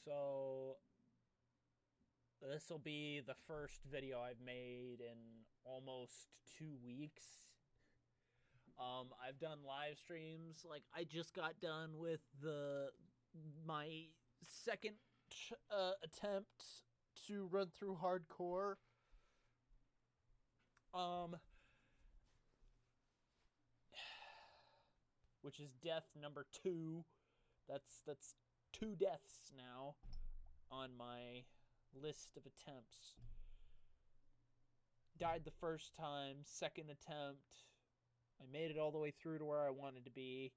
So, this will be the first video I've made in almost 2 weeks. I've done live streams. Like, I just got done with my second attempt to run through hardcore. Um, which is death number 2. That's 2 deaths now on my list of attempts. Died the first time, second attempt. I made it all the way through to where I wanted to be.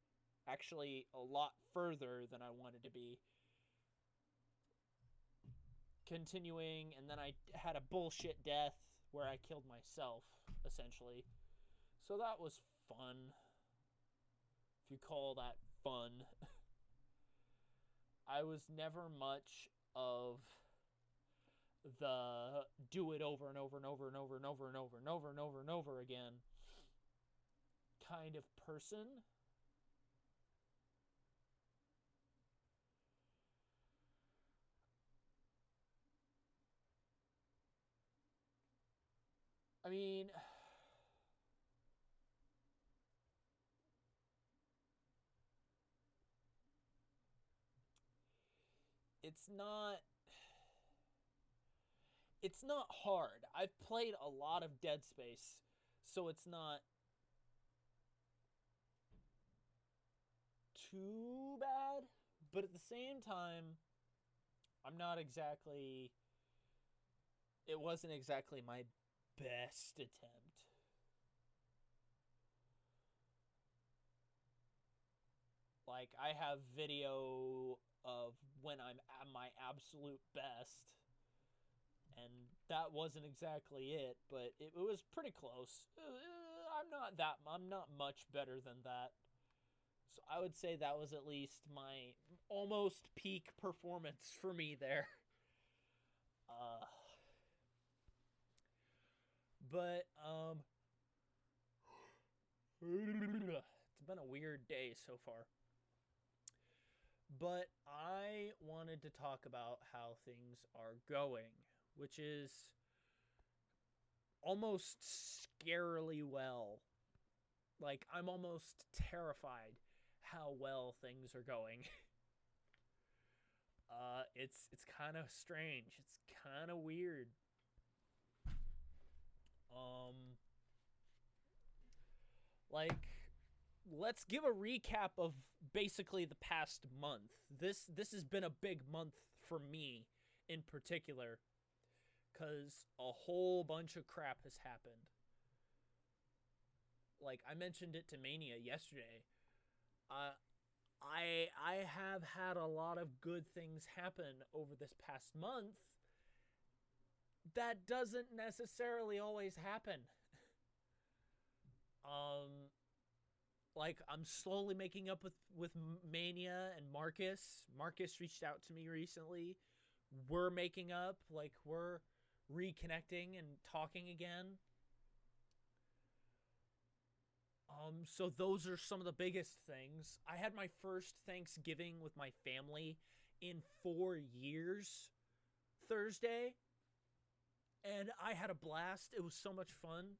Actually, a lot further than I wanted to be. Continuing, and then I had a bullshit death where I killed myself, essentially. So that was fun. If you call that fun. I was never much of the do it over and over and over and over and over and over and over and over and over again kind of person. I mean, it's not hard. I've played a lot of Dead Space, so it's not too bad, but at the same time, it wasn't exactly my best attempt. Like, I have video of when I'm at my absolute best, and that wasn't exactly it, but it was pretty close. I'm not much better than that. So I would say that was at least my almost peak performance for me there. But it's been a weird day so far. But I wanted to talk about how things are going, which is almost scarily well. Like, I'm almost terrified how well things are going. It's kind of strange. It's kind of weird. Like, let's give a recap of basically the past month. This has been a big month for me in particular, because a whole bunch of crap has happened. Like, I mentioned it to Mania yesterday. I have had a lot of good things happen over this past month. That doesn't necessarily always happen. Like, I'm slowly making up with Mania and Marcus. Marcus reached out to me recently. We're making up. Like, we're reconnecting and talking again. So those are some of the biggest things. I had my first Thanksgiving with my family in 4 years Thursday, and I had a blast. It was so much fun.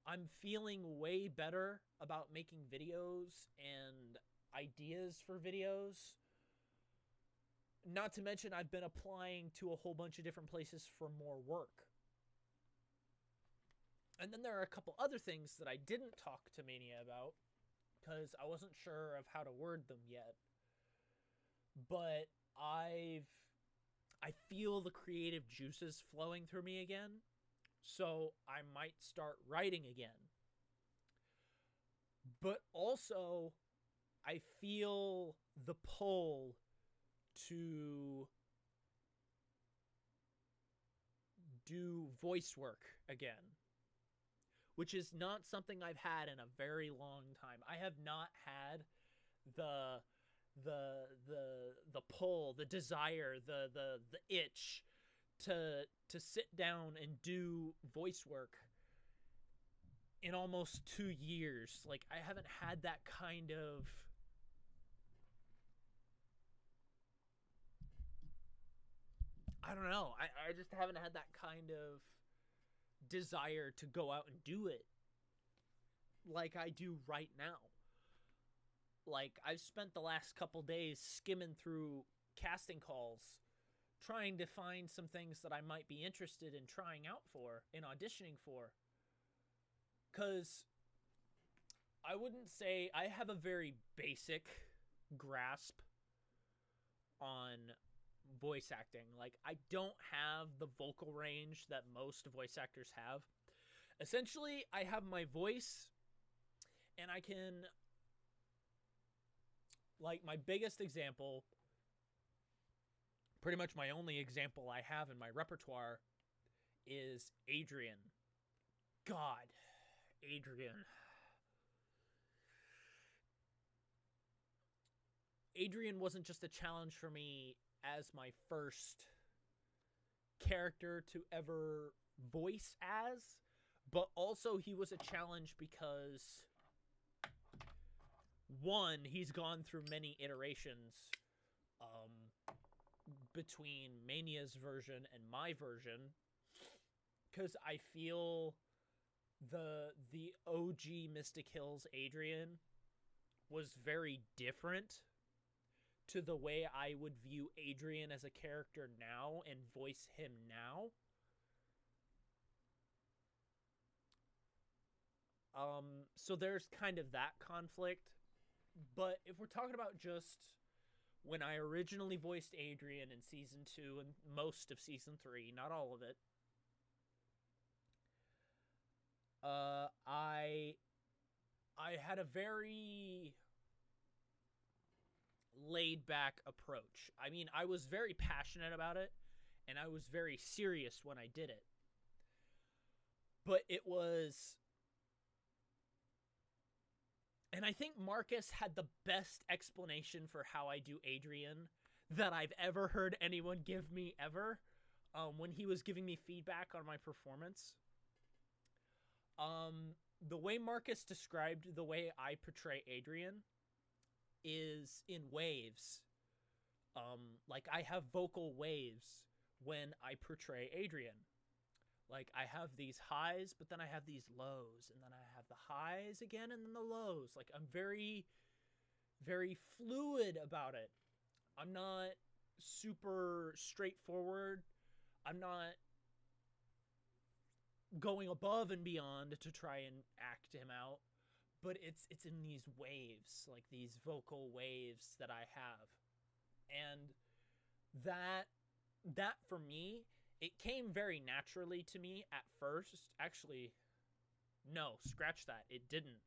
I'm feeling way better about making videos and ideas for videos. Not to mention, I've been applying to a whole bunch of different places for more work. And then there are a couple other things that I didn't talk to Mania about because I wasn't sure of how to word them yet. But I feel the creative juices flowing through me again. So I might start writing again. But also, I feel the pull to do voice work again, which is not something I've had in a very long time. I have not had the pull, the desire, the itch to sit down and do voice work in almost 2 years. Like, I haven't had that kind of I don't know. I just haven't had that kind of desire to go out and do it like I do right now. Like, I've spent the last couple days skimming through casting calls, trying to find some things that I might be interested in trying out for, in auditioning for. Because I wouldn't say I have a very basic grasp on voice acting. Like, I don't have the vocal range that most voice actors have. Essentially, I have my voice, and I can, like, my biggest example, pretty much my only example I have in my repertoire, is Adrian. God, Adrian. Adrian wasn't just a challenge for me as my first character to ever voice as, but also he was a challenge because, one, he's gone through many iterations between Mania's version and my version, because I feel the OG Mystic Hills Adrian was very different to the way I would view Adrian as a character now and voice him now. So there's kind of that conflict. But if we're talking about just when I originally voiced Adrian in Season 2 and most of Season 3, not all of it, I had a very laid-back approach. I mean, I was very passionate about it, and I was very serious when I did it. But it was... And I think Marcus had the best explanation for how I do Adrian that I've ever heard anyone give me ever when he was giving me feedback on my performance. The way Marcus described the way I portray Adrian is in waves. Like, I have vocal waves when I portray Adrian. Like, I have these highs, but then I have these lows, and then I have the highs again, and then the lows. Like, I'm very, very fluid about it. I'm not super straightforward. I'm not going above and beyond to try and act him out. But it's in these waves, like these vocal waves that I have. And that for me, it came very naturally to me at first. Actually, no, scratch that. It didn't.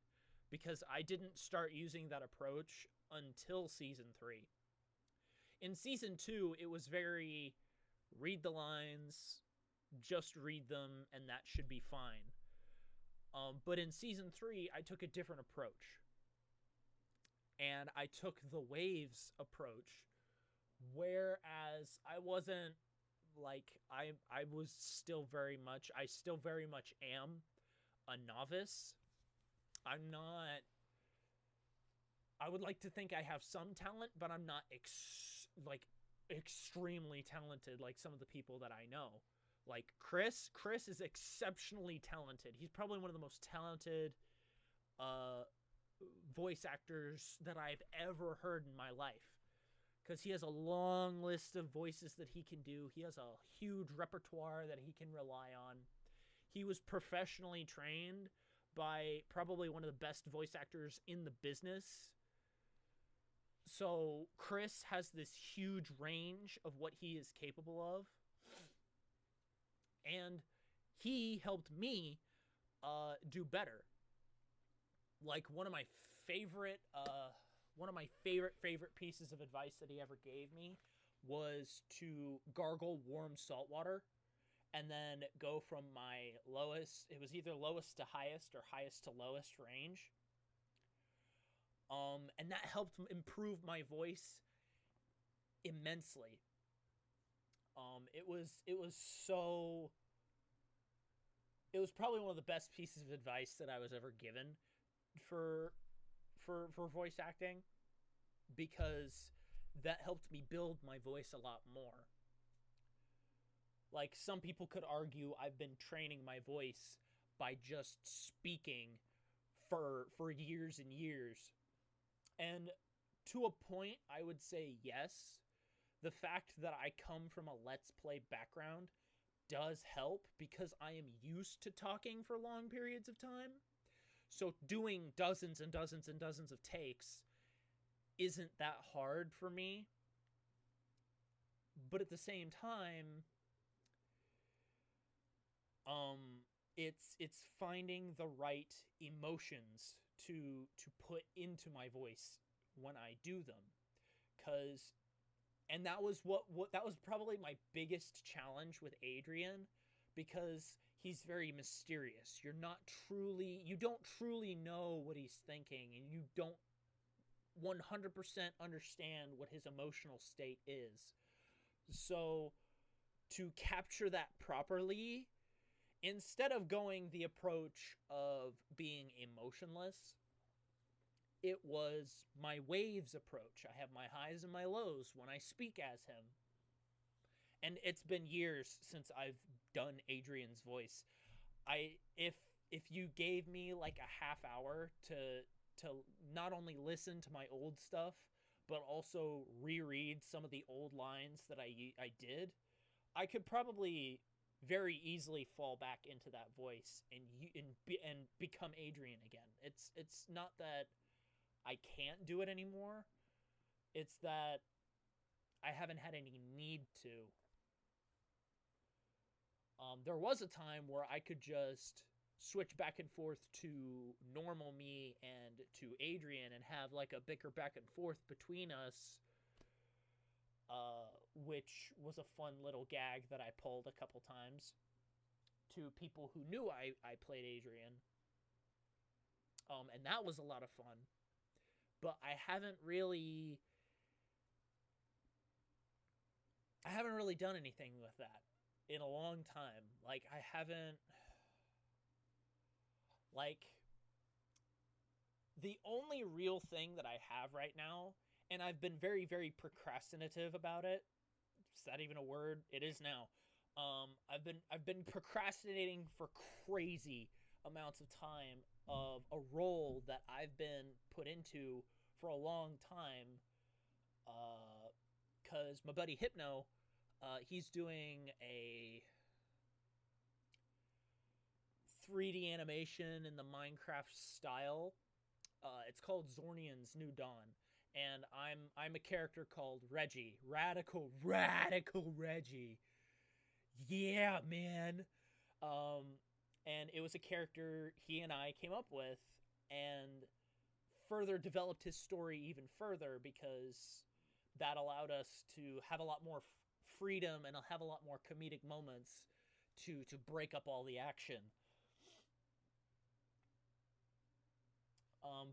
Because I didn't start using that approach until Season 3. In Season 2, it was very read the lines, just read them, and that should be fine. But in Season 3, I took a different approach. And I took the waves approach, whereas I wasn't, like, I still very much am a novice. I'm not, I would like to think I have some talent, but I'm not extremely talented like some of the people that I know. Like Chris is exceptionally talented. He's probably one of the most talented voice actors that I've ever heard in my life. Because he has a long list of voices that he can do. He has a huge repertoire that he can rely on. He was professionally trained by probably one of the best voice actors in the business. So Chris has this huge range of what he is capable of. And he helped me do better. Like, one of my favorite pieces of advice that he ever gave me was to gargle warm salt water and then go from my lowest, it was either lowest to highest or highest to lowest range. And that helped improve my voice immensely. It was probably one of the best pieces of advice that I was ever given for voice acting, because that helped me build my voice a lot more. Like, some people could argue I've been training my voice by just speaking for years and years. And to a point, I would say yes. The fact that I come from a Let's Play background does help because I am used to talking for long periods of time. So doing dozens and dozens and dozens of takes isn't that hard for me. But at the same time, it's finding the right emotions to put into my voice when I do them. Cause and that was what that was probably my biggest challenge with Adrian, because he's very mysterious. You don't truly know what he's thinking, and you don't 100% understand what his emotional state is. So to capture that properly, instead of going the approach of being emotionless, it was my waves approach. I have my highs and my lows when I speak as him. And it's been years since I've done Adrian's voice. If you gave me like a half hour to not only listen to my old stuff, but also reread some of the old lines that I did, I could probably very easily fall back into that voice and become Adrian again. It's not that I can't do it anymore. It's that I haven't had any need to. There was a time where I could just switch back and forth to normal me and to Adrian and have like a bicker back and forth between us, which was a fun little gag that I pulled a couple times to people who knew I played Adrian. And that was a lot of fun. But I haven't really done anything with that in a long time. Like, I haven't, like, the only real thing that I have right now, and I've been very, very procrastinative about it. Is that even a word? It is now. I've been procrastinating for crazy amounts of time of a role that I've been put into for a long time. Because my buddy Hypno, he's doing a 3D animation in the Minecraft style. It's called Zornian's New Dawn, and I'm a character called Reggie, radical Reggie. Yeah, man. And it was a character he and I came up with, and further developed his story even further, because that allowed us to have a lot more freedom and have a lot more comedic moments to break up all the action.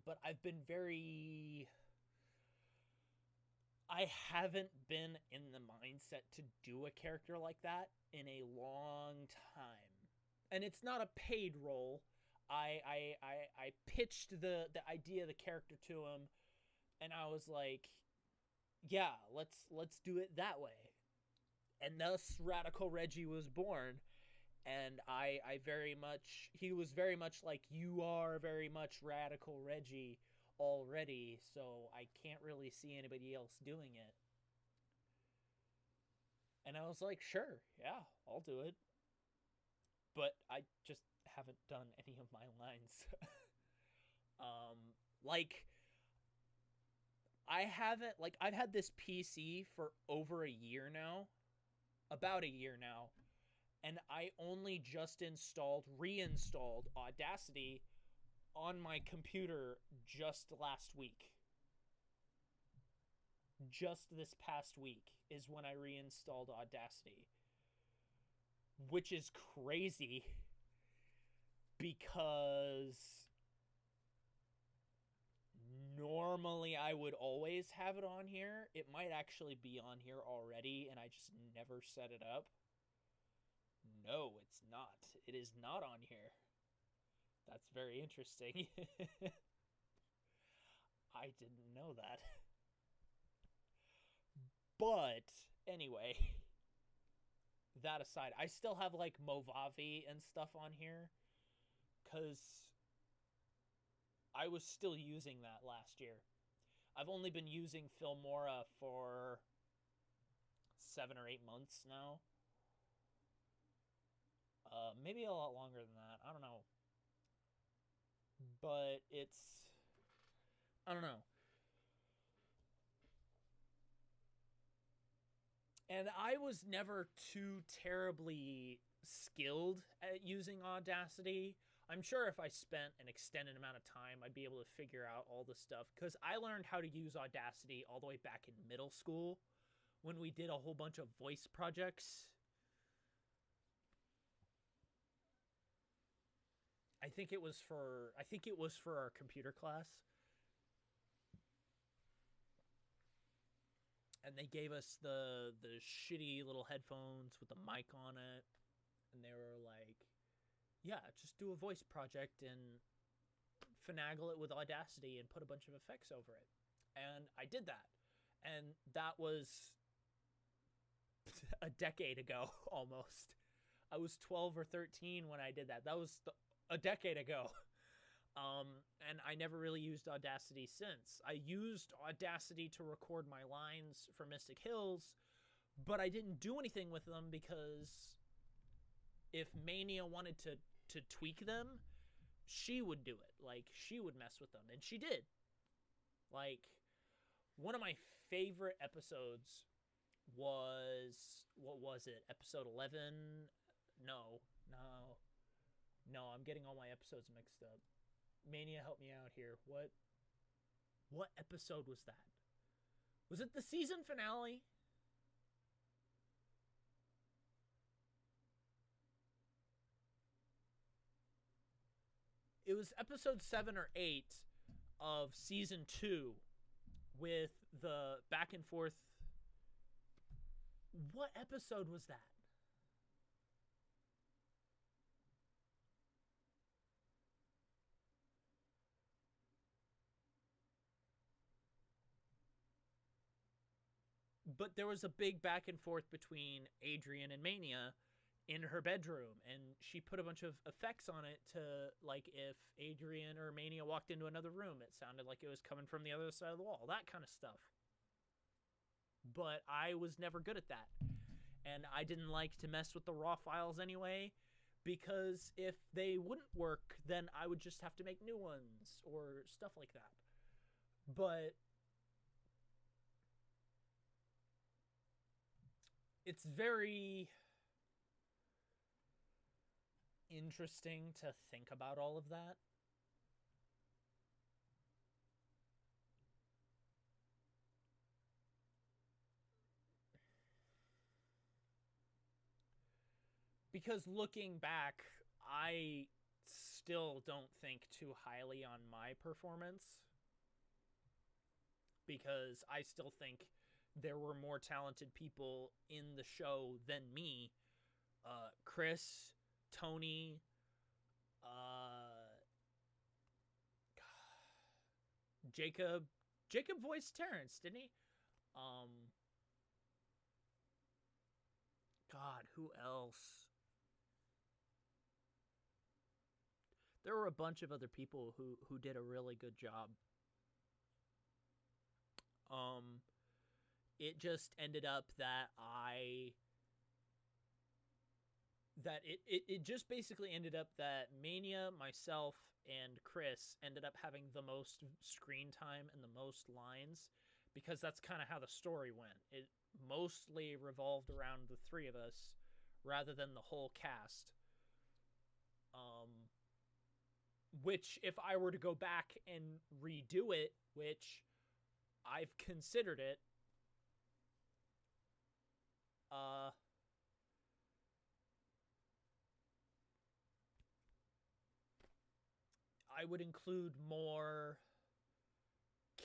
But I haven't been in the mindset to do a character like that in a long time. And it's not a paid role. I pitched the idea of the character to him, and I was like, yeah, let's do it that way. And thus Radical Reggie was born. And he was very much like, you are very much Radical Reggie already, so I can't really see anybody else doing it. And I was like, sure, yeah, I'll do it. But I just haven't done any of my lines. Like, I've had this PC for over a year now, about a year now, and I only just reinstalled Audacity on my computer just last week. Just this past week is when I reinstalled Audacity, which is crazy because normally I would always have it on here. It might actually be on here already, and I just never set it up. No, it's not. It is not on here. That's very interesting. I didn't know that. But, anyway. that aside, I still have like Movavi and stuff on here because I was still using that last year. I've only been using Filmora for 7 or 8 months now. Maybe a lot longer than that. I don't know. But it's... I don't know. And I was never too terribly skilled at using Audacity. I'm sure if I spent an extended amount of time, I'd be able to figure out all the stuff. Because I learned how to use Audacity all the way back in middle school when we did a whole bunch of voice projects. I think it was for our computer class. And they gave us the shitty little headphones with the mic on it, and they were like, yeah, just do a voice project and finagle it with Audacity and put a bunch of effects over it. And I did that. And that was a decade ago, almost. I was 12 or 13 when I did that. That was a decade ago. And I never really used Audacity since. I used Audacity to record my lines for Mystic Hills, but I didn't do anything with them because if Mania wanted to tweak them, she would do it. Like, she would mess with them, and she did. Like, one of my favorite episodes was, what was it? Episode 11? No, I'm getting all my episodes mixed up. Mania, help me out here. What episode was that? Was it the season finale? It was episode 7 or 8 of season 2 with the back and forth. What episode was that? But there was a big back and forth between Adrian and Mania in her bedroom, and she put a bunch of effects on it to, like, if Adrian or Mania walked into another room, it sounded like it was coming from the other side of the wall, that kind of stuff. But I was never good at that, and I didn't like to mess with the raw files anyway, because if they wouldn't work, then I would just have to make new ones or stuff like that. But it's very interesting to think about all of that. Because looking back, I still don't think too highly on my performance. Because I still think there were more talented people in the show than me. Chris, Tony, Jacob voiced Terrence, didn't he? God, who else? There were a bunch of other people who did a really good job. It just ended up that it just basically ended up that Mania, myself, and Chris ended up having the most screen time and the most lines, because that's kind of how the story went. It mostly revolved around the three of us rather than the whole cast. Which, if I were to go back and redo it, which I've considered it, I would include more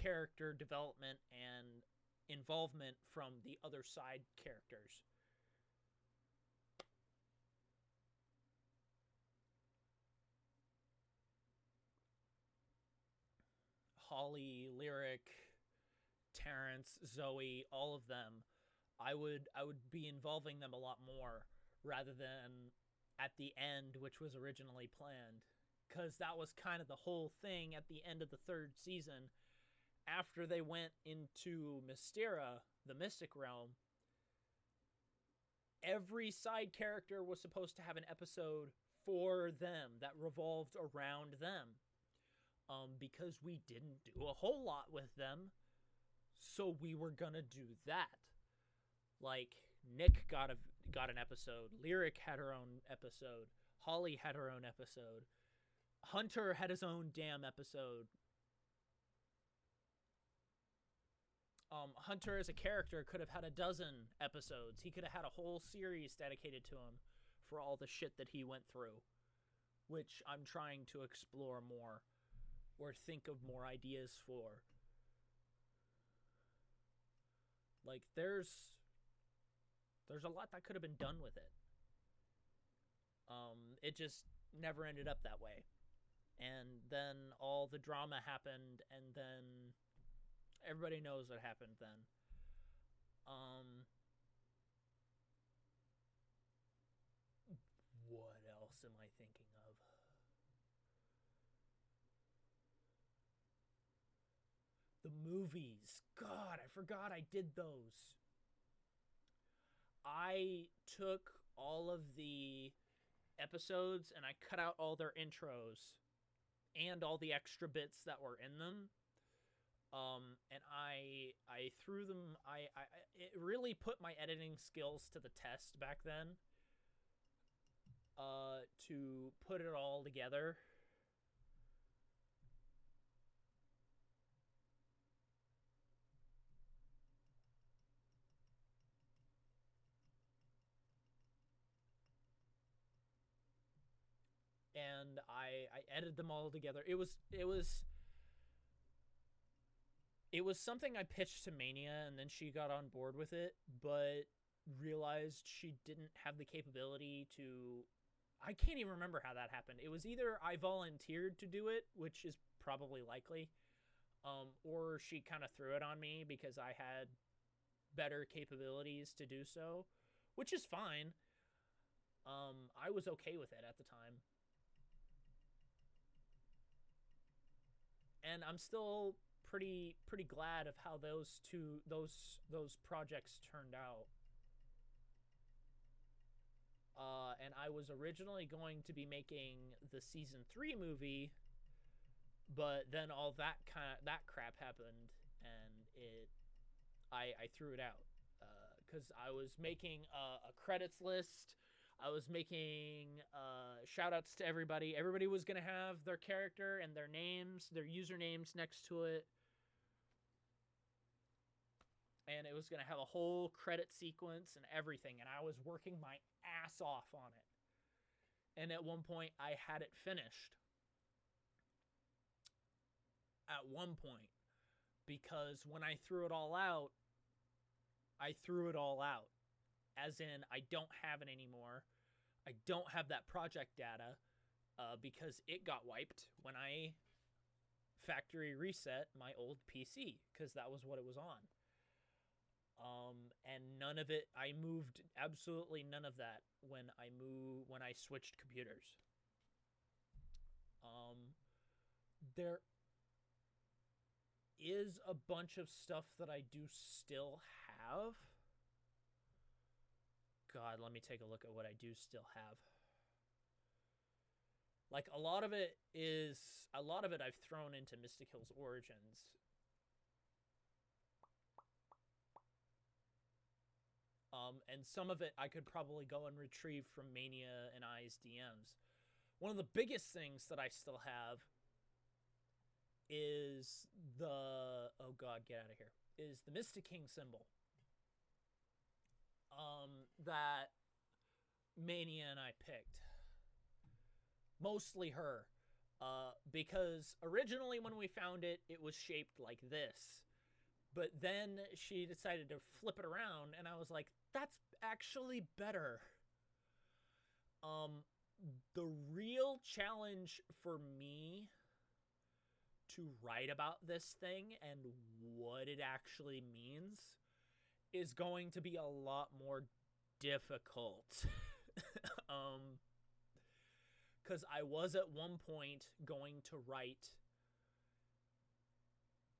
character development and involvement from the other side characters. Holly, Lyric, Terrence, Zoe, all of them. I would be involving them a lot more. rather than at the end, which was originally planned. Because that was kind of the whole thing at the end of the third season. After they went into Mystera, the Mystic Realm, every side character was supposed to have an episode for them that revolved around them. Because we didn't do a whole lot with them, so we were gonna do that. Like, Nick got an episode, Lyric had her own episode, Holly had her own episode, Hunter had his own damn episode. Hunter as a character could have had a dozen episodes. He could have had a whole series dedicated to him for all the shit that he went through, which I'm trying to explore more or think of more ideas for. Like, there's a lot that could have been done with it. It just never ended up that way. And then all the drama happened, and then everybody knows what happened then. What else am I thinking of? The movies. God, I forgot I did those. I took all of the episodes and I cut out all their intros and all the extra bits that were in them. And I threw them. It really put my editing skills to the test back then. To put it all together. And I edited them all together. It was something I pitched to Mania, and then she got on board with it, but realized she didn't have the capability to... I can't even remember how that happened. It was either I volunteered to do it, which is probably likely, or she kind of threw it on me because I had better capabilities to do so, which is fine. I was okay with it at the time. And I'm still pretty glad of how those projects turned out. And I was originally going to be making the season 3 movie, but then all that crap happened, and I threw it out because I was making a credits list. I was making shout outs to everybody. Everybody was going to have their character and their names, their usernames next to it. And it was going to have a whole credit sequence and everything. And I was working my ass off on it. And at one point, I had it finished. At one point. Because when I threw it all out, I threw it all out. As in, I don't have it anymore. I don't have that project data because it got wiped when I factory reset my old PC, because that was what it was on. And none of it, I moved absolutely none of that when I switched computers. There is a bunch of stuff that I do still have. God, let me take a look at what I do still have. Like, a lot of it I've thrown into Mystic Hills Origins. And some of it I could probably go and retrieve from Mania and I's DMs. One of the biggest things that I still have is the... Oh God, get out of here. Is the Mystic King symbol. That Mania and I picked. Mostly her. Because originally when we found it, it was shaped like this. But then she decided to flip it around, and I was like, that's actually better. The real challenge for me to write about this thing and what it actually means is going to be a lot more difficult. Because I was at one point going to write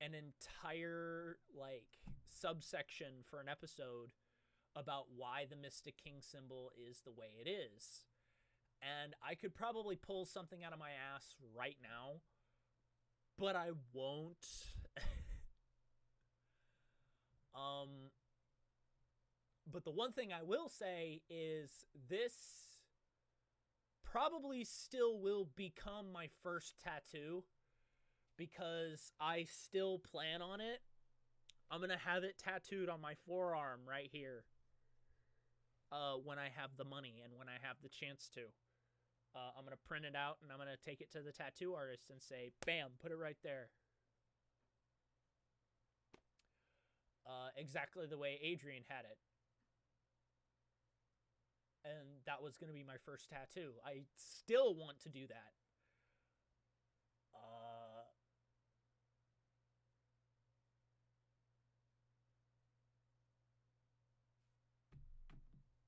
an entire, like, subsection for an episode about why the Mystic King symbol is the way it is. And I could probably pull something out of my ass right now, but I won't. But the one thing I will say is this probably still will become my first tattoo, because I still plan on it. I'm going to have it tattooed on my forearm right here when I have the money and when I have the chance to. I'm going to print it out and I'm going to take it to the tattoo artist and say, bam, put it right there. Exactly the way Adrian had it. And that was going to be my first tattoo. I still want to do that.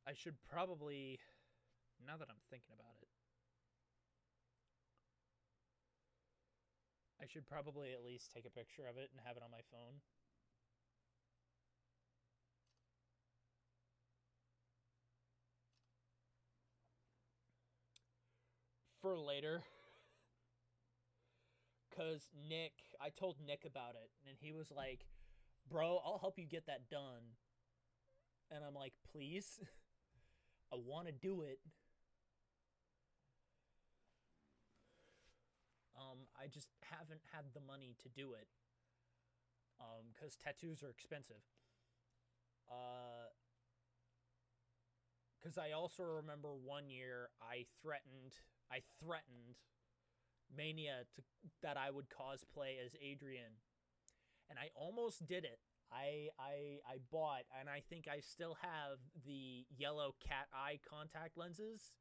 I should probably, now that I'm thinking about it, I should probably at least take a picture of it and have it on my phone. For later. Because I told Nick about it, and he was like, bro, I'll help you get that done. And I'm like, please? I want to do it. I just haven't had the money to do it. Because tattoos are expensive. Because I also remember one year I threatened Mania that I would cosplay as Adrian. And I almost did it. I bought, and I think I still have the yellow cat eye contact lenses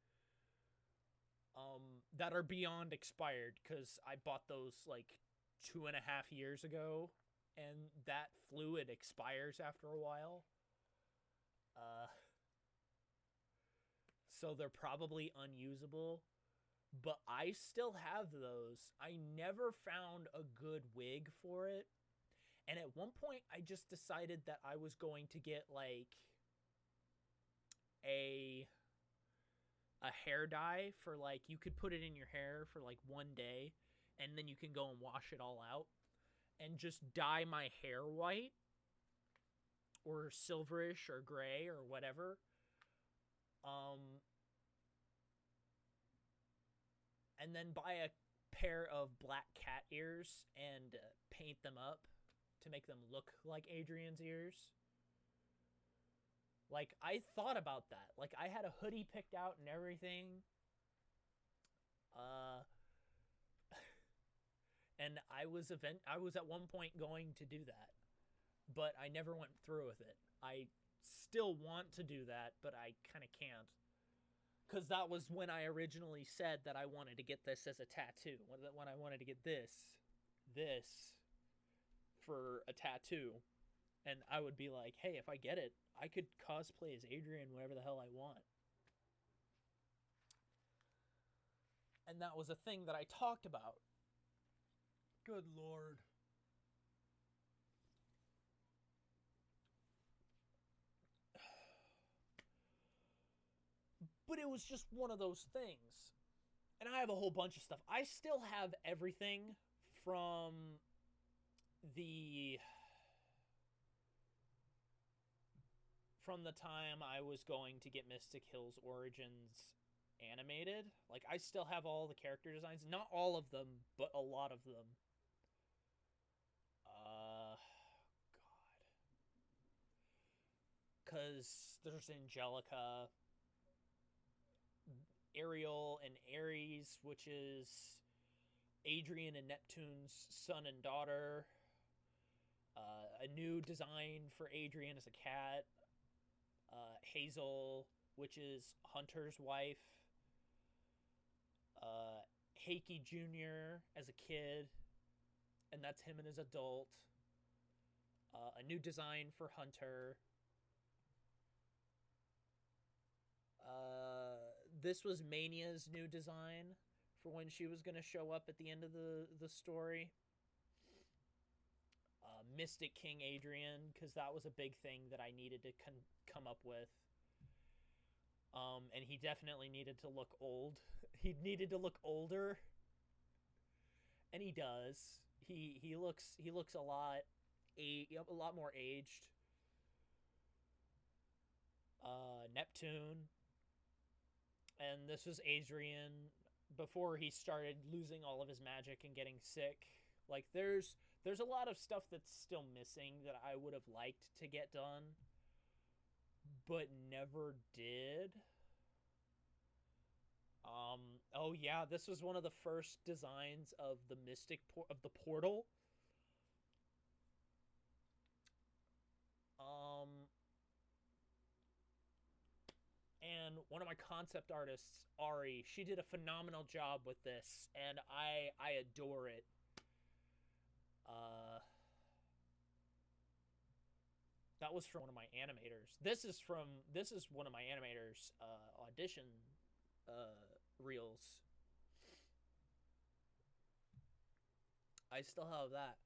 that are beyond expired, because I bought those like 2.5 years ago, and that fluid expires after a while. So they're probably unusable, but I still have those. I never found a good wig for it. And at one point, I just decided that I was going to get, like, a hair dye for, like, you could put it in your hair for, like, one day, and then you can go and wash it all out, and just dye my hair white, or silverish, or gray, or whatever. And then buy a pair of black cat ears and paint them up to make them look like Adrian's ears. Like, I thought about that. Like, I had a hoodie picked out and everything. And I was at one point going to do that, but I never went through with it. I still want to do that, but I kind of can't. Because that was when I originally said that I wanted to get this as a tattoo. When I wanted to get this for a tattoo. And I would be like, hey, if I get it, I could cosplay as Adrian whenever the hell I want. And that was a thing that I talked about. Good Lord. But it was just one of those things. And I have a whole bunch of stuff. I still have everything from the time I was going to get Mystic Hills Origins animated. Like, I still have all the character designs. Not all of them, but a lot of them. God. Because there's Angelica, Ariel and Ares, which is Adrian and Neptune's son and daughter. A new design for Adrian as a cat. Hazel, which is Hunter's wife. Heike Jr. as a kid, and that's him and his adult. A new design for Hunter. This was Mania's new design for when she was going to show up at the end of the story. Mystic King Adrian, because that was a big thing that I needed to come up with. And he definitely needed to look old. He needed to look older, and he does. He looks a lot more aged. Neptune, and this was Adrian before he started losing all of his magic and getting sick. Like there's a lot of stuff that's still missing that I would have liked to get done, but never did. Oh yeah, this was one of the first designs of the of the portal. And one of my concept artists, Ari, she did a phenomenal job with this, and I adore it. That was from one of my animators. This is one of my animators' audition reels. I still have that.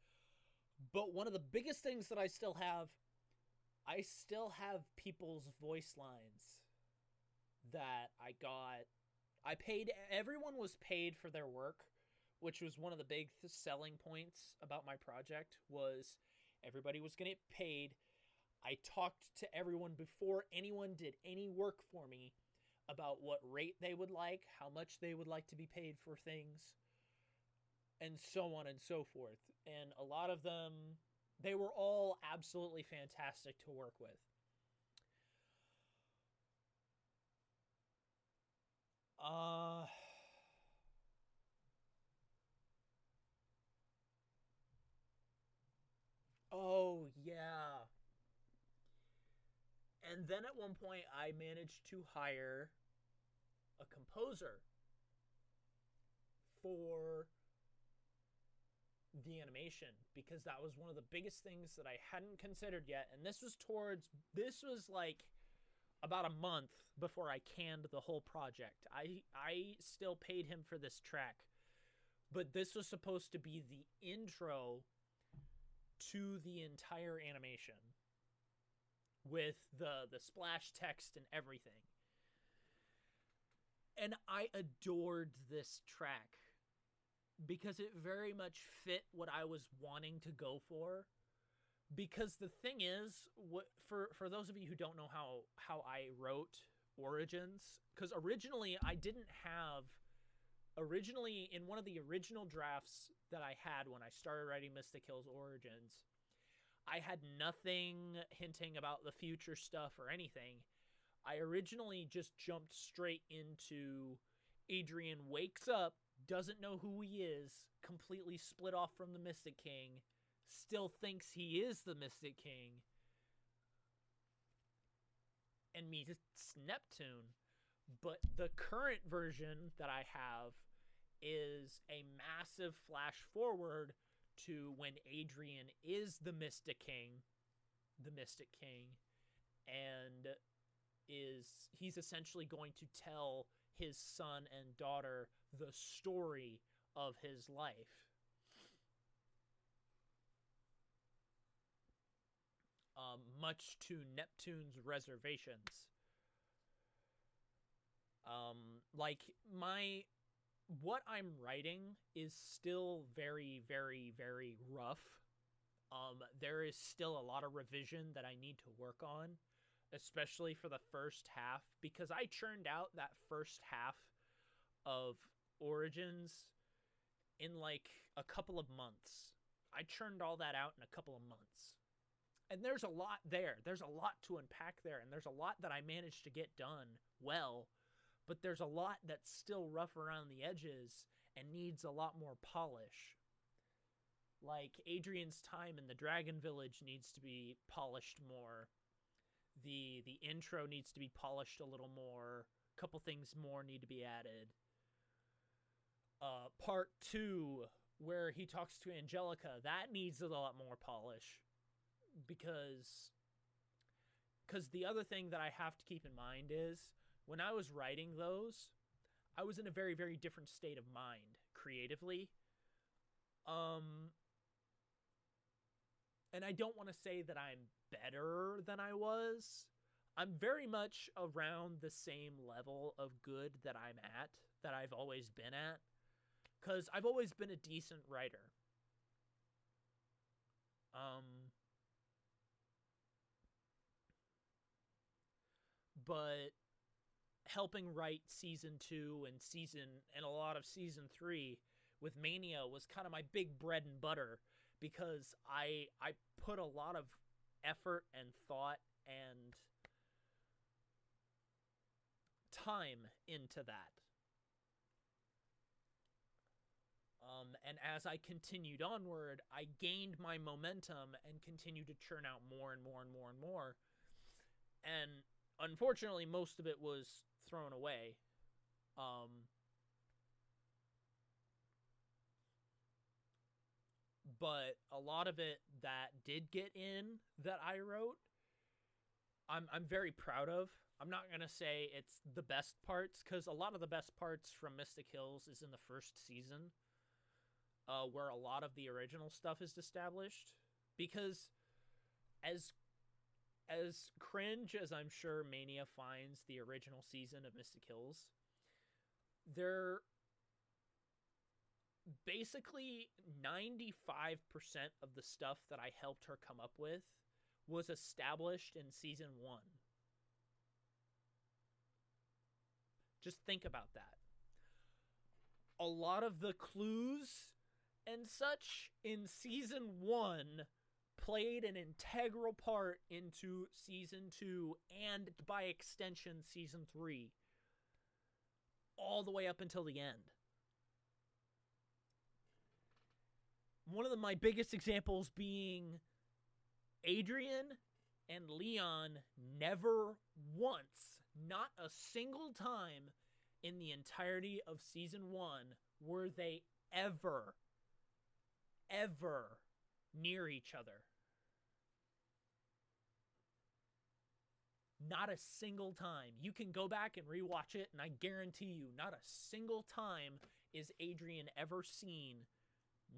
But one of the biggest things that I still have people's voice lines that I got. Everyone was paid for their work, which was one of the big selling points about my project, was everybody was going to get paid. I talked to everyone before anyone did any work for me about what rate they would like, how much they would like to be paid for things, and so on and so forth. And a lot of them, they were all absolutely fantastic to work with. Oh, yeah. And then at one point, I managed to hire a composer for the animation, because that was one of the biggest things that I hadn't considered yet. And this was like about a month before I canned the whole project. I still paid him for this track, but this was supposed to be the intro to the entire animation with the splash text and everything. And I adored this track because it very much fit what I was wanting to go for. Because the thing is, for those of you who don't know how I wrote Origins, because originally in one of the original drafts that I had when I started writing Mystic Hills Origins, I had nothing hinting about the future stuff or anything. I originally just jumped straight into Adrian wakes up, doesn't know who he is, completely split off from the Mystic King, still thinks he is the Mystic King, and meets Neptune. But the current version that I have is a massive flash forward to when Adrian is the Mystic King, and he's essentially going to tell his son and daughter the story of his life. Much to Neptune's reservations. What I'm writing is still very, very, very rough. There is still a lot of revision that I need to work on, especially for the first half, because I churned out that first half of Origins in like a couple of months. I churned all that out in a couple of months. And there's a lot there. There's a lot to unpack there, and there's a lot that I managed to get done well, but there's a lot that's still rough around the edges and needs a lot more polish. Like, Adrian's time in the Dragon Village needs to be polished more. The intro needs to be polished a little more. A couple things more need to be added. Part 2, where he talks to Angelica, that needs a lot more polish. Because the other thing that I have to keep in mind is, when I was writing those, I was in a very, very different state of mind creatively. And I don't want to say that I'm better than I was. I'm very much around the same level of good that I'm at, that I've always been at, because I've always been a decent writer. But helping write season 2 and a lot of season 3 with Mania was kind of my big bread and butter, because I put a lot of effort and thought and time into that. And as I continued onward, I gained my momentum and continued to churn out more and more and more and more. And unfortunately, most of it was thrown away. But a lot of it that did get in that I wrote, I'm very proud of. I'm not going to say it's the best parts, because a lot of the best parts from Mystic Hills is in the first season, where a lot of the original stuff is established. Because as cringe as I'm sure Mania finds the original season of Mystic Hills, they're basically 95% of the stuff that I helped her come up with was established in season 1. Just think about that. A lot of the clues and such in season 1 played an integral part into season 2 and, by extension, season 3, all the way up until the end. One of my biggest examples being Adrian and Leon never once, not a single time in the entirety of season 1, were they ever near each other. Not a single time. You can go back and rewatch it, and I guarantee you, not a single time is Adrian ever seen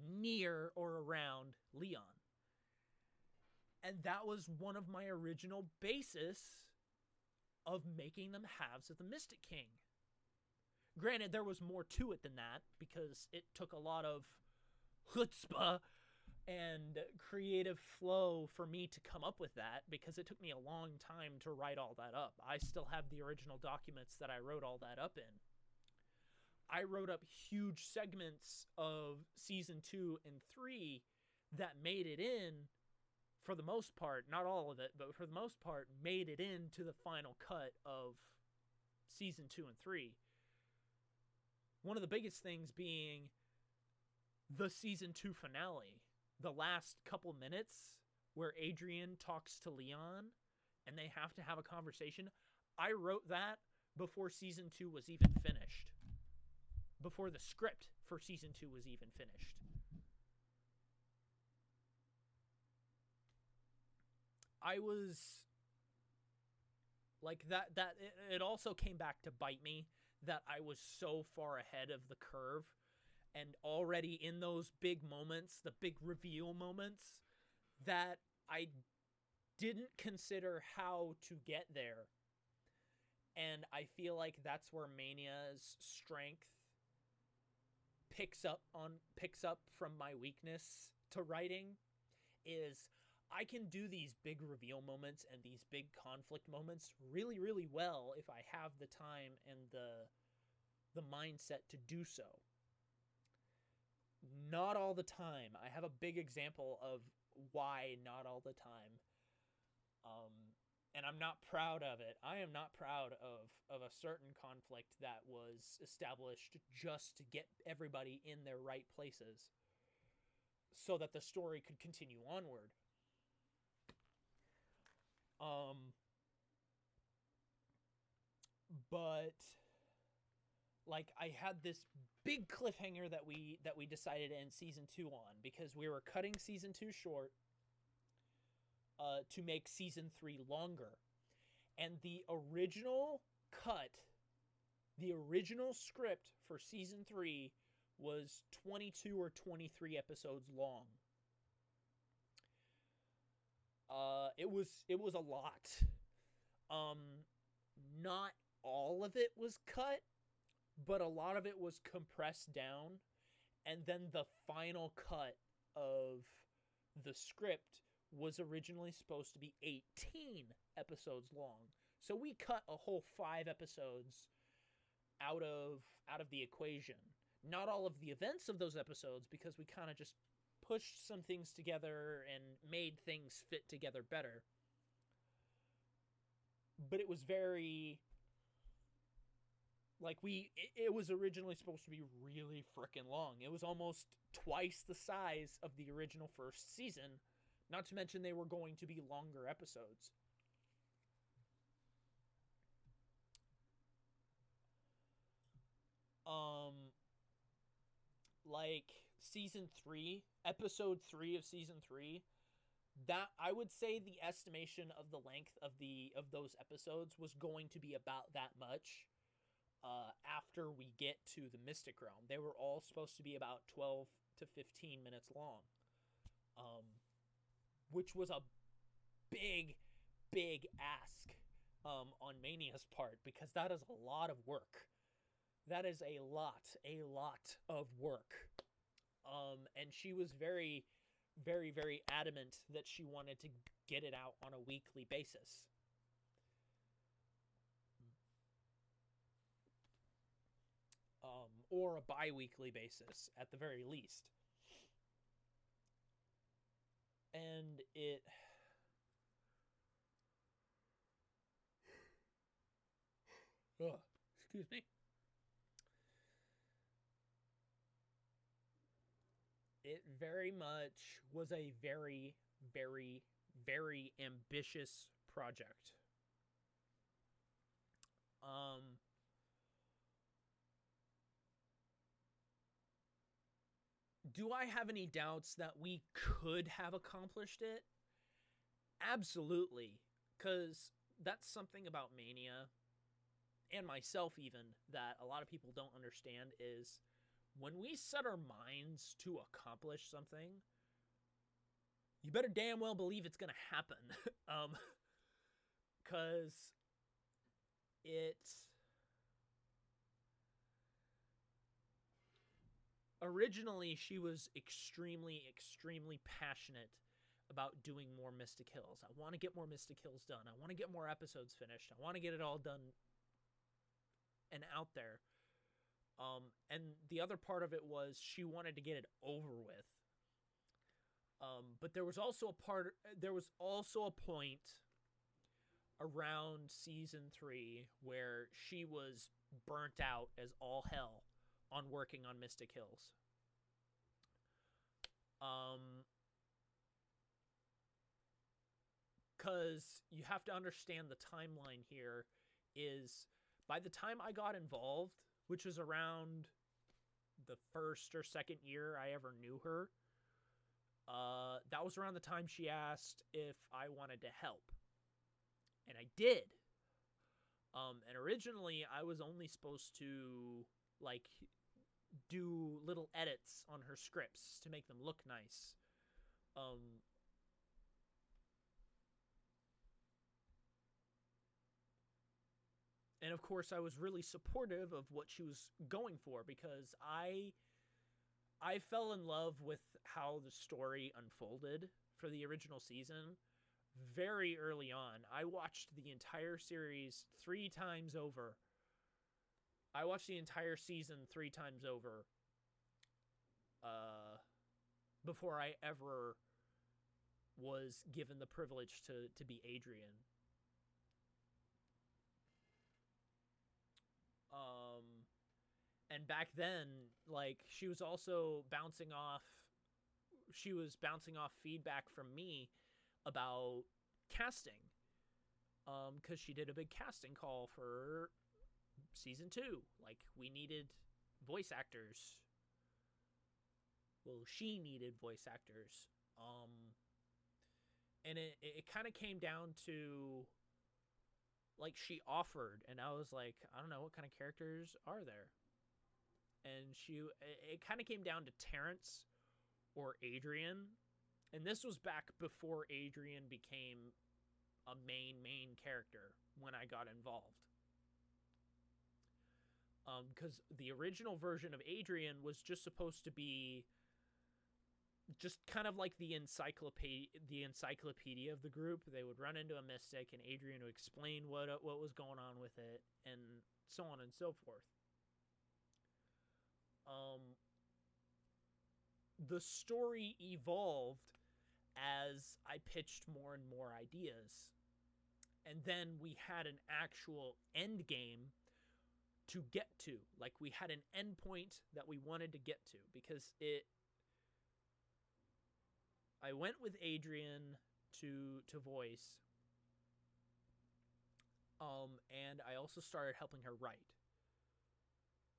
near or around Leon. And that was one of my original basis of making them halves of the Mystic King. Granted, there was more to it than that, because it took a lot of chutzpah and creative flow for me to come up with that, because it took me a long time to write all that up. I still have the original documents that I wrote all that up in. I wrote up huge segments of season 2 and 3 that made it in, for the most part, not all of it, but for the most part, made it into the final cut of season 2 and 3. One of the biggest things being the season 2 finale. The last couple minutes where Adrian talks to Leon and they have to have a conversation. I wrote that before season 2 was even finished. Before the script for season 2 was even finished. I was like that it also came back to bite me that I was so far ahead of the curve, and already in those big moments, the big reveal moments, that I didn't consider how to get there. And I feel like that's where Mania's strength picks up from my weakness to writing, is I can do these big reveal moments and these big conflict moments really, really well if I have the time and the mindset to do so. Not all the time. I have a big example of why not all the time. And I'm not proud of it. I am not proud of a certain conflict that was established just to get everybody in their right places so that the story could continue onward. But like, I had this big cliffhanger that we decided to end season 2 on, because we were cutting season 2 short to make season 3 longer. And the original cut The original script for season 3 was 22 or 23 episodes long. It was a lot. Not all of it was cut, but a lot of it was compressed down, and then the final cut of the script was originally supposed to be 18 episodes long. So we cut a whole 5 episodes out of the equation. Not all of the events of those episodes, because we kind of just pushed some things together and made things fit together better. But it was very... Like, it was originally supposed to be really freaking long. It was almost twice the size of the original first season. Not to mention they were going to be longer episodes. Like, season 3, episode 3 of season 3, that, I would say the estimation of the length of those episodes was going to be about that much. After we get to the Mystic Realm, they were all supposed to be about 12 to 15 minutes long, which was a big ask on Mania's part, because that is a lot of work. That is a lot of work. And she was very adamant that she wanted to get it out on a weekly basis. Or a bi-weekly basis, at the very least. And it... Ugh, excuse me. It very much was a very ambitious project. Do I have any doubts that we could have accomplished it? Absolutely. Because that's something about Mania, and myself even, that a lot of people don't understand, is when we set our minds to accomplish something, you better damn well believe it's going to happen. Because originally, she was extremely passionate about doing more Mystic Hills. I want to get more Mystic Hills done. I want to get more episodes finished. I want to get it all done and out there. And the other part of it was she wanted to get it over with. But there was also a point around season 3 where she was burnt out as all hell on working on Mystic Hills. Because you have to understand the timeline here is, by the time I got involved, which was around the first or second year I ever knew her, that was around the time she asked if I wanted to help. And I did. And originally I was only supposed to, like, do little edits on her scripts to make them look nice. And of course I was really supportive of what she was going for, because I fell in love with how the story unfolded for the original season very early on. I watched the entire series 3 times over. I watched the entire season 3 times over before I ever was given the privilege to be Adrian. And back then, like, she was bouncing off feedback from me about casting. Because she did a big casting call for season 2. Like, we needed voice actors. Well, she needed voice actors. And it kind of came down to, like she offered, and I was like, I don't know, what kind of characters are there? And it kind of came down to Terrence or Adrian. And this was back before Adrian became a main character when I got involved. Because the original version of Adrian was just supposed to be just kind of like the encyclopedia of the group. They would run into a mystic, and Adrian would explain what was going on with it, and so on and so forth. The story evolved as I pitched more and more ideas, and then we had an actual end game to get to. Like, we had an end point that we wanted to get to, because I went with Adrian to voice, and I also started helping her write,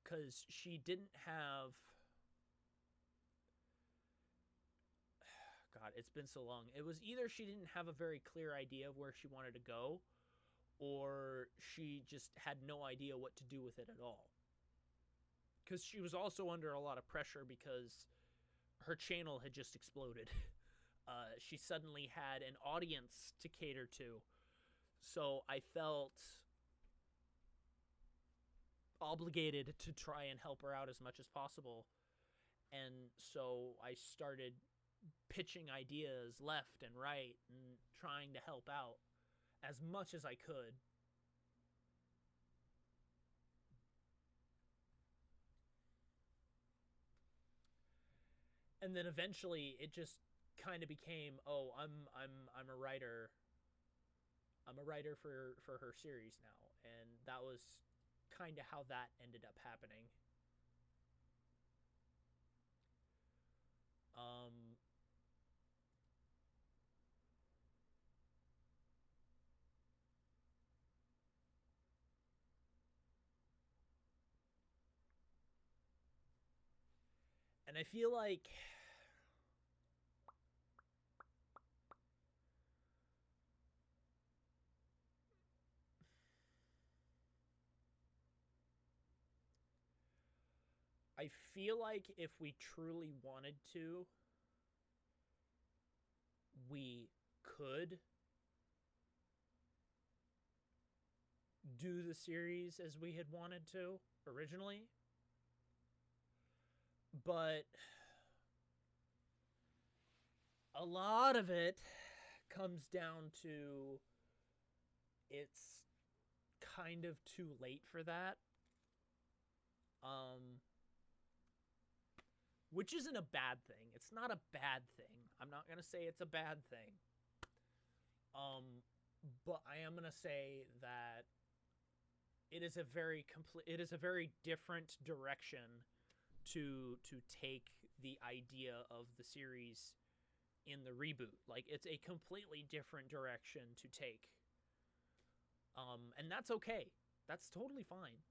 because she didn't have, God, it's been so long. It was either she didn't have a very clear idea of where she wanted to go, or she just had no idea what to do with it at all. Because she was also under a lot of pressure because her channel had just exploded. She suddenly had an audience to cater to. So I felt obligated to try and help her out as much as possible. And so I started pitching ideas left and right and trying to help out as much as I could. And then eventually it just kind of became, oh, I'm a writer. I'm a writer for her series now. And that was kind of how that ended up happening. And I feel like if we truly wanted to, we could do the series as we had wanted to originally. But a lot of it comes down to it's kind of too late for that. Which isn't a bad thing. It's not a bad thing. I'm not going to say it's a bad thing. But I am going to say that it is a very different direction to take the idea of the series in the reboot. Like, it's a completely different direction to take. And that's okay. That's totally fine.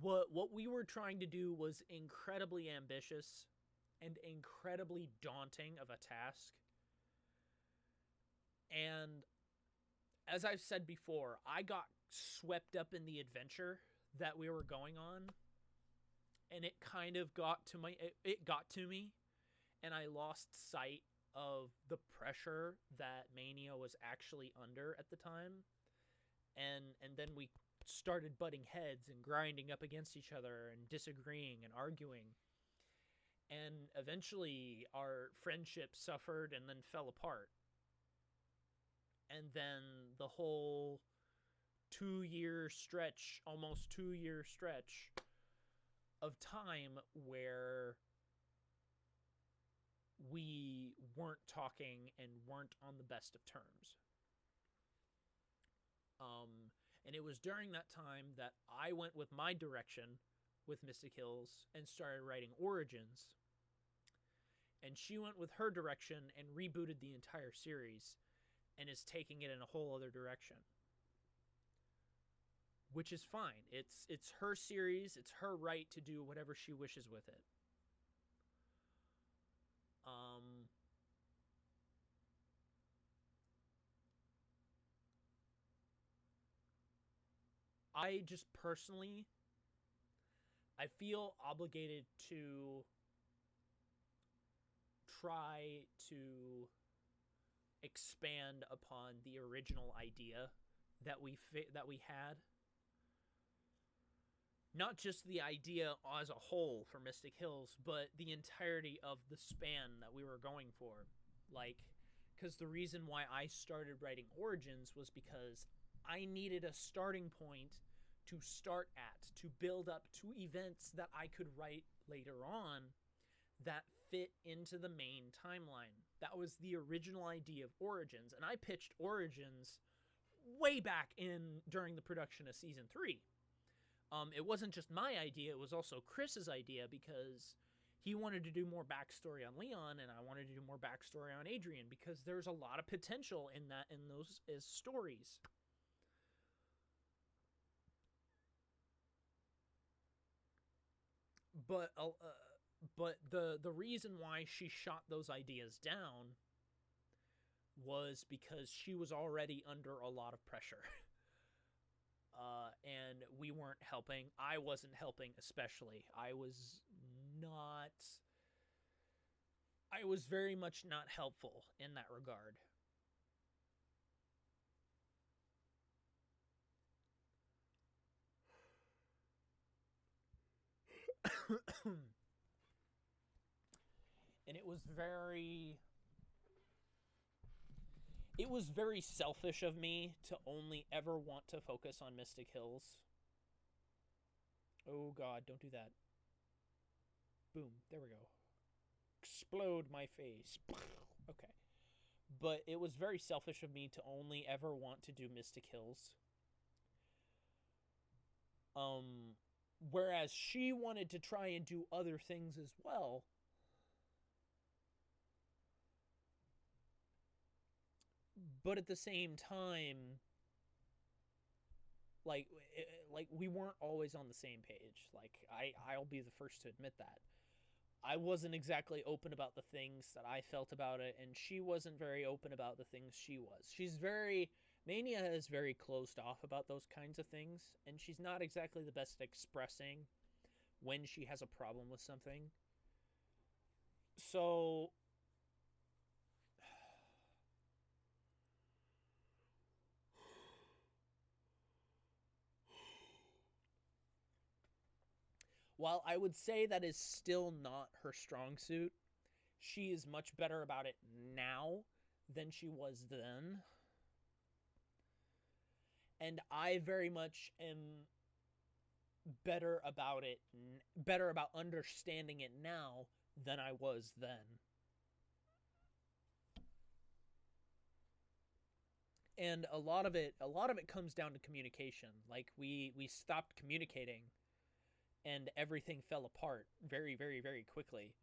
What we were trying to do was incredibly ambitious and incredibly daunting of a task. And as I've said before, I got swept up in the adventure that we were going on, and it kind of got to me, and I lost sight of the pressure that Mania was actually under at the time. And then we started butting heads and grinding up against each other and disagreeing and arguing. And eventually our friendship suffered and then fell apart. And then the whole 2-year stretch, almost 2-year stretch of time where we weren't talking and weren't on the best of terms. And it was during that time that I went with my direction with Mystic Hills and started writing Origins. And she went with her direction and rebooted the entire series and is taking it in a whole other direction. Which is fine. It's her series. It's her right to do whatever she wishes with it. I just personally, I feel obligated to try to expand upon the original idea that we had. Not just the idea as a whole for Mystic Hills, but the entirety of the span that we were going for. Like, because the reason why I started writing Origins was because I needed a starting point to start at, to build up to events that I could write later on that fit into the main timeline. That was the original idea of Origins, and I pitched Origins way back during the production of Season 3. It wasn't just my idea, it was also Chris's idea, because he wanted to do more backstory on Leon, and I wanted to do more backstory on Adrian, because there's a lot of potential in those as stories. But the reason why she shot those ideas down was because she was already under a lot of pressure. And we weren't helping. I wasn't helping, especially. I was very much not helpful in that regard. And it was very selfish of me to only ever want to focus on Mystic Hills. Oh god, don't do that. Boom, there we go. Explode my face. Okay. But it was very selfish of me to only ever want to do Mystic Hills. Whereas she wanted to try and do other things as well. But at the same time, like we weren't always on the same page. Like, I'll be the first to admit that. I wasn't exactly open about the things that I felt about it, and she wasn't very open about the things she was. Mania is very closed off about those kinds of things, and she's not exactly the best at expressing when she has a problem with something. So while I would say that is still not her strong suit, she is much better about it now than she was then. And I very much am better about understanding it now than I was then. And a lot of it comes down to communication. Like, we stopped communicating, and everything fell apart very, very, very quickly,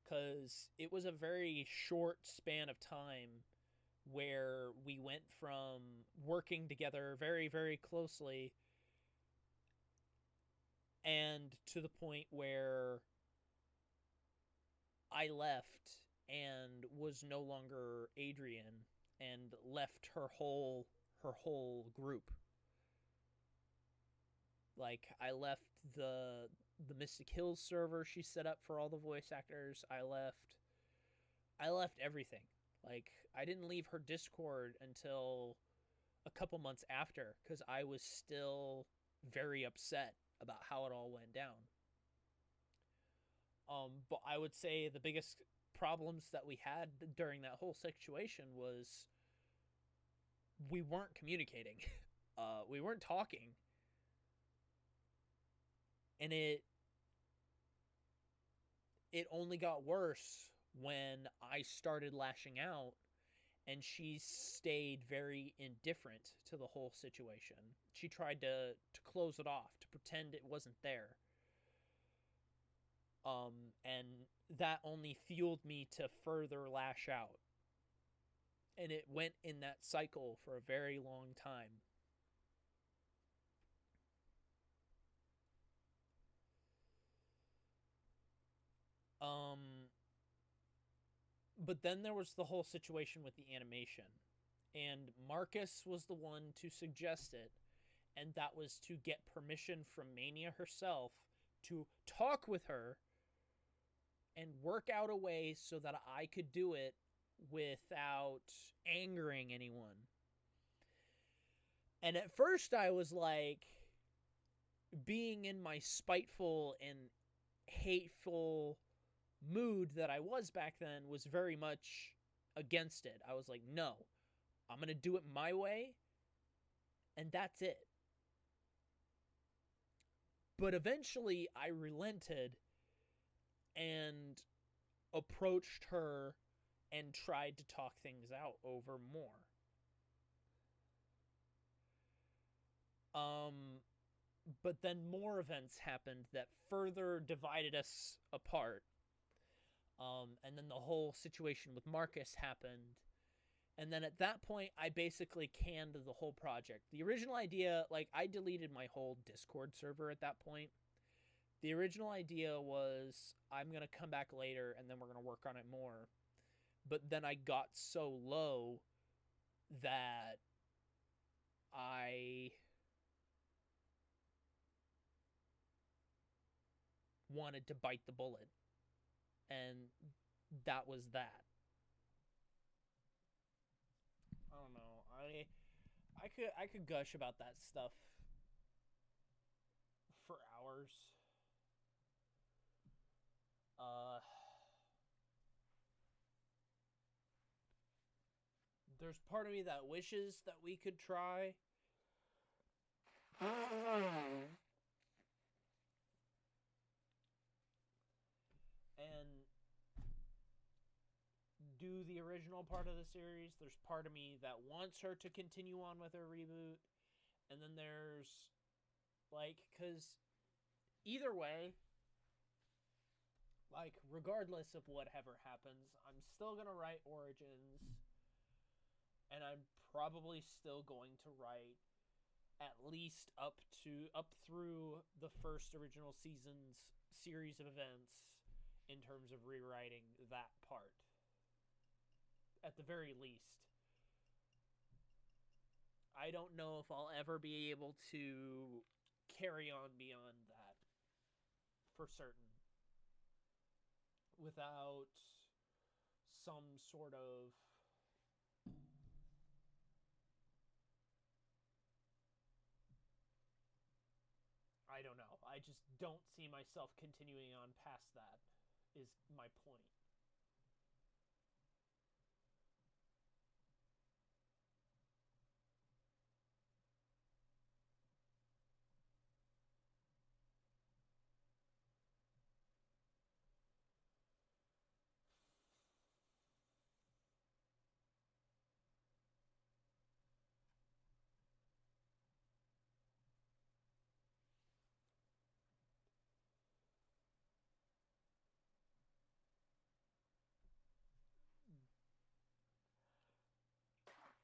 because it was a very short span of time where we went from working together very, very closely and to the point where I left and was no longer Adrian and left her whole group. Like, I left the Mystic Hills server she set up for all the voice actors. I left everything. Like, I didn't leave her Discord until a couple months after, because I was still very upset about how it all went down. But I would say the biggest problems that we had during that whole situation was we weren't communicating. We weren't talking. And it only got worse when I started lashing out, and she stayed very indifferent to the whole situation. She tried to close it off, to pretend it wasn't there. And that only fueled me to further lash out. And it went in that cycle for a very long time. But then there was the whole situation with the animation. And Marcus was the one to suggest it. and that was to get permission from Mania herself to talk with her and work out a way so that I could do it without angering anyone. And at first I was like, being in my spiteful and hateful mood that I was back then was very much against it. I was like, no, I'm going to do it my way, and that's it. But eventually I relented and approached her and tried to talk things out over more. But then more events happened that further divided us apart. And then the whole situation with Marcus happened. And then at that point, I basically canned the whole project. The original idea, like, I deleted my whole Discord server at that point. The original idea was, I'm going to come back later and then we're going to work on it more. But then I got so low that I wanted to bite the bullet. And that was that. I don't know. I could gush about that stuff for hours. There's part of me that wishes that we could try. And do the original part of the series. There's part of me that wants her to continue on with her reboot. And then there's, like, because either way, like, regardless of whatever happens, I'm still going to write Origins. And I'm probably still going to write at least up through the first original season's series of events in terms of rewriting that part. At the very least. I don't know if I'll ever be able to carry on beyond that for certain without some sort of I don't know. I just don't see myself continuing on past that, is my point.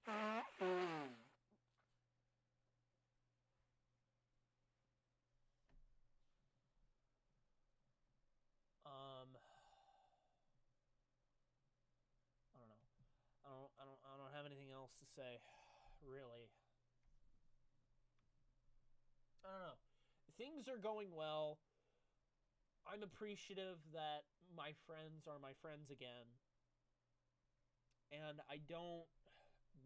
I don't know. I don't have anything else to say, really. I don't know. Things are going well. I'm appreciative that my friends are my friends again. And I don't...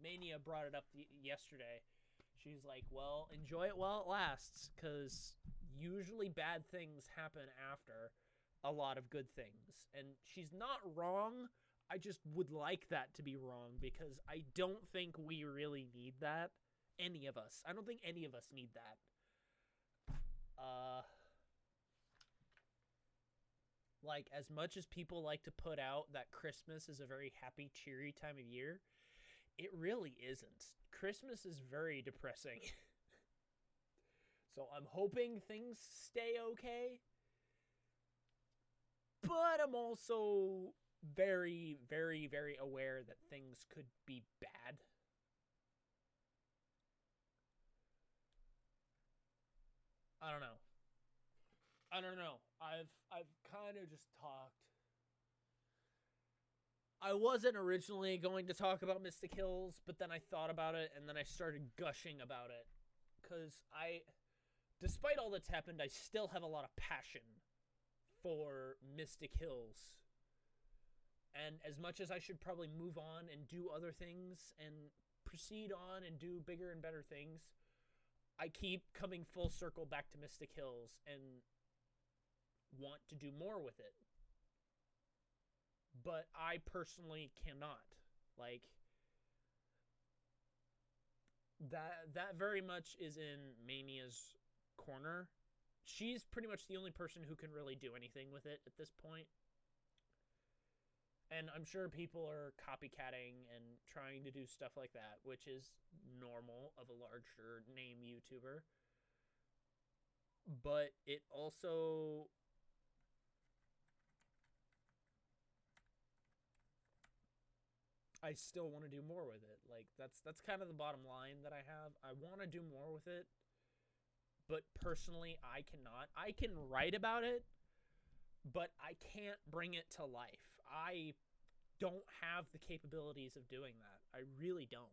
Mania brought it up yesterday. She's like, well, enjoy it while it lasts, because usually bad things happen after a lot of good things. And she's not wrong. I just would like that to be wrong, because I don't think we really need that. Any of us. I don't think any of us need that. Like, as much as people like to put out that Christmas is a very happy, cheery time of year, it really isn't. Christmas is very depressing. So I'm hoping things stay okay. But I'm also very, very, very aware that things could be bad. I don't know. I've kind of just talked. I wasn't originally going to talk about Mystic Hills, but then I thought about it, and then I started gushing about it. because despite all that's happened, I still have a lot of passion for Mystic Hills. And as much as I should probably move on and do other things and proceed on and do bigger and better things, I keep coming full circle back to Mystic Hills and want to do more with it. But I personally cannot. Like, that very much is in Mania's corner. She's pretty much the only person who can really do anything with it at this point. And I'm sure people are copycatting and trying to do stuff like that, which is normal of a larger name YouTuber. But it also... I still want to do more with it. Like, that's kind of the bottom line that I have. I want to do more with it, but personally, I cannot. I can write about it, but I can't bring it to life. I don't have the capabilities of doing that. I really don't.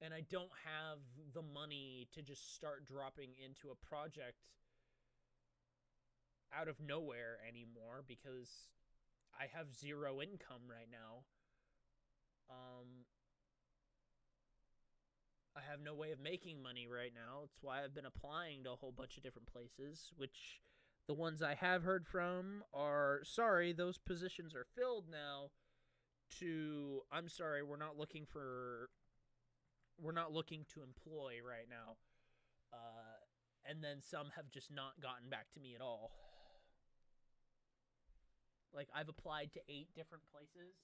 And I don't have the money to just start dropping into a project out of nowhere anymore because I have zero income right now. I have no way of making money right now. That's why I've been applying to a whole bunch of different places, which the ones I have heard from are, sorry, those positions are filled now, to, I'm sorry, we're not looking to employ right now. And then some have just not gotten back to me at all. Like, I've applied to 8 different places,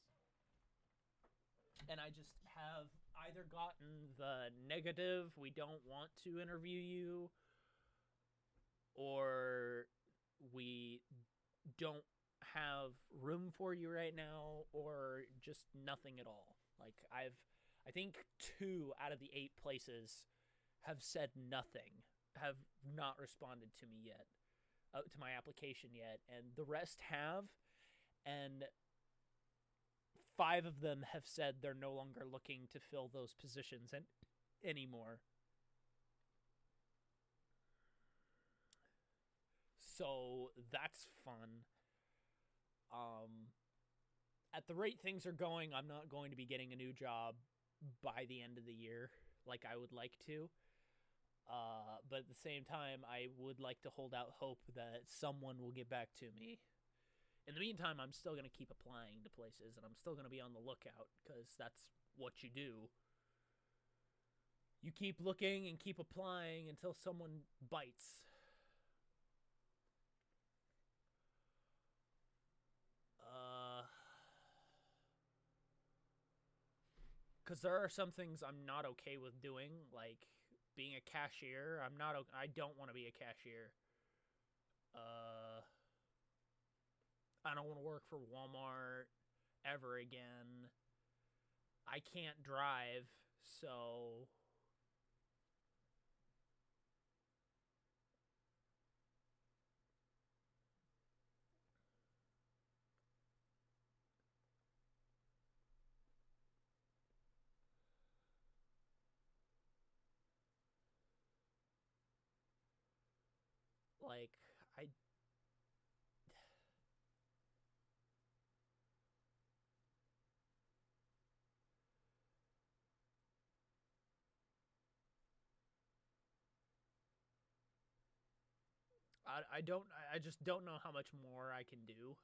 and I just have either gotten the negative, we don't want to interview you, or we don't have room for you right now, or just nothing at all. Like, I think 2 out of the 8 places have said nothing, have not responded to me yet, to my application yet, and the rest have, and 5 of them have said they're no longer looking to fill those positions anymore. So that's fun. At the rate things are going, I'm not going to be getting a new job by the end of the year like I would like to. But at the same time, I would like to hold out hope that someone will get back to me. In the meantime, I'm still going to keep applying to places, and I'm still going to be on the lookout, because that's what you do. You keep looking and keep applying until someone bites. Because there are some things I'm not okay with doing, like being a cashier. I don't want to be a cashier. I don't want to work for Walmart ever again. I can't drive, so... Like, I just don't know how much more I can do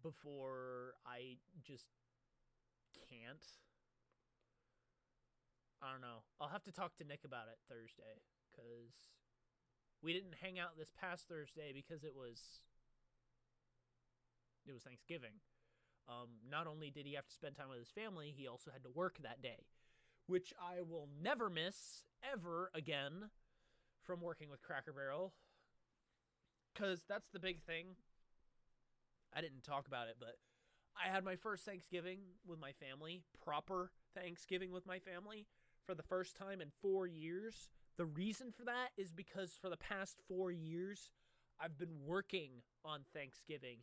before I just can't. I don't know. I'll have to talk to Nick about it Thursday, because we didn't hang out this past Thursday because it was Thanksgiving. Not only did he have to spend time with his family, he also had to work that day, which I will never miss ever again from working with Cracker Barrel, because that's the big thing. I didn't talk about it, but I had my first Thanksgiving with my family, proper Thanksgiving with my family, for the first time in 4 years. The reason for that is because for the past 4 years, I've been working on Thanksgiving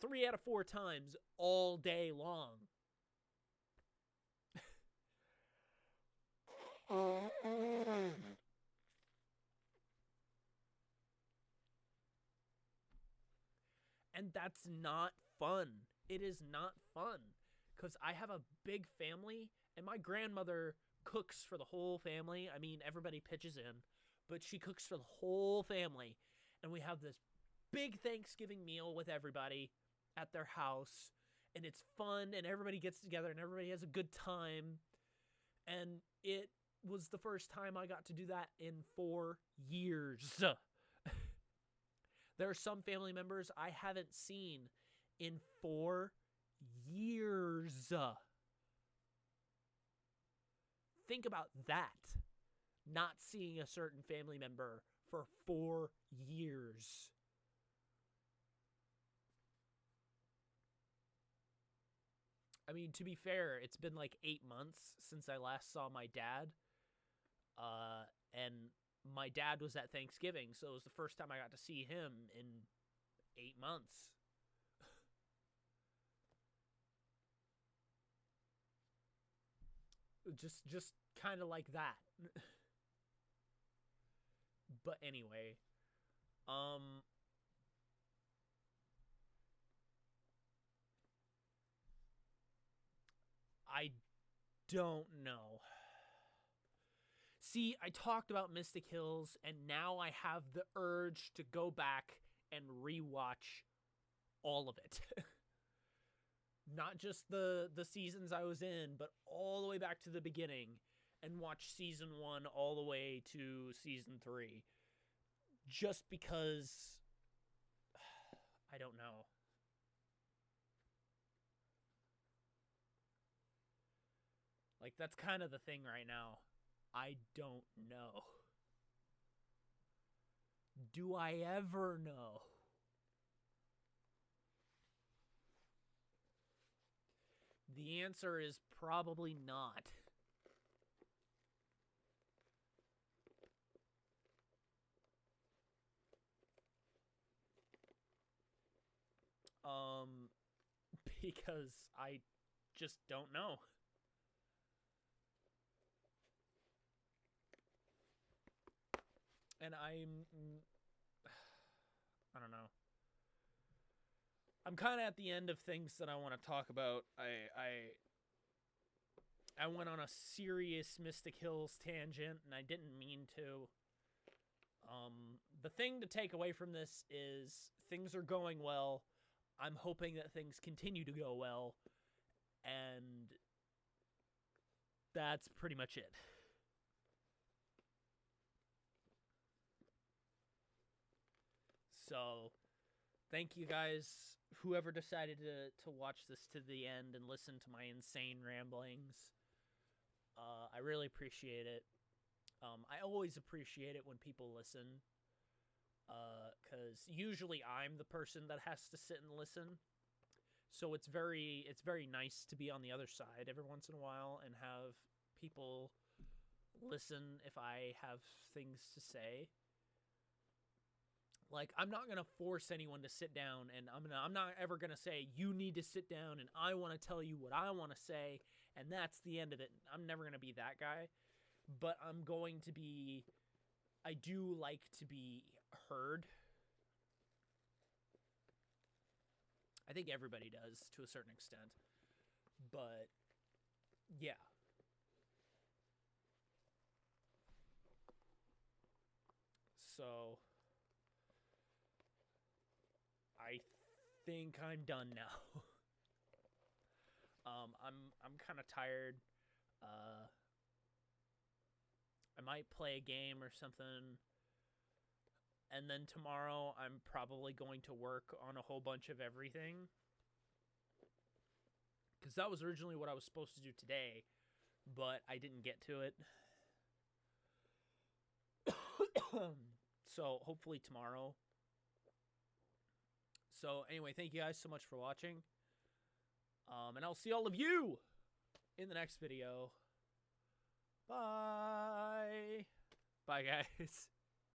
3 out of 4 times all day long. And that's not fun. It is not fun. Because I have a big family, and my grandmother cooks for the whole family. I mean, everybody pitches in, but she cooks for the whole family. And we have this big Thanksgiving meal with everybody at their house. And it's fun, and everybody gets together, and everybody has a good time. And it was the first time I got to do that in 4 years. There are some family members I haven't seen in 4 years. Think about that. Not seeing a certain family member for 4 years. I mean, to be fair, it's been like 8 months since I last saw my dad. And my dad was at Thanksgiving, so it was the first time I got to see him in 8 months. just kind of like that. But anyway, I don't know. See, I talked about Mystic Hills, and now I have the urge to go back and rewatch all of it. Not just the seasons I was in, but all the way back to the beginning, and watch season 1 all the way to season 3. Just because, I don't know. Like, that's kind of the thing right now. I don't know. Do I ever know? The answer is probably not. Because I just don't know. And I don't know. I'm kind of at the end of things that I want to talk about. I went on a serious Mystic Hills tangent, and I didn't mean to. The thing to take away from this is things are going well. I'm hoping that things continue to go well, and that's pretty much it. So, thank you guys, whoever decided to watch this to the end and listen to my insane ramblings. I really appreciate it. I always appreciate it when people listen, because usually I'm the person that has to sit and listen. So it's very nice to be on the other side every once in a while and have people listen if I have things to say. Like, I'm not going to force anyone to sit down, and I'm not ever going to say, you need to sit down, and I want to tell you what I want to say, and that's the end of it. I'm never going to be that guy, but I'm going to be, I do like to be heard. I think everybody does, to a certain extent, but, yeah. So, I think I'm done now. I'm kind of tired. I might play a game or something. And then tomorrow I'm probably going to work on a whole bunch of everything. Because that was originally what I was supposed to do today, but I didn't get to it. So hopefully tomorrow. So anyway, thank you guys so much for watching. And I'll see all of you in the next video. Bye. Bye, guys.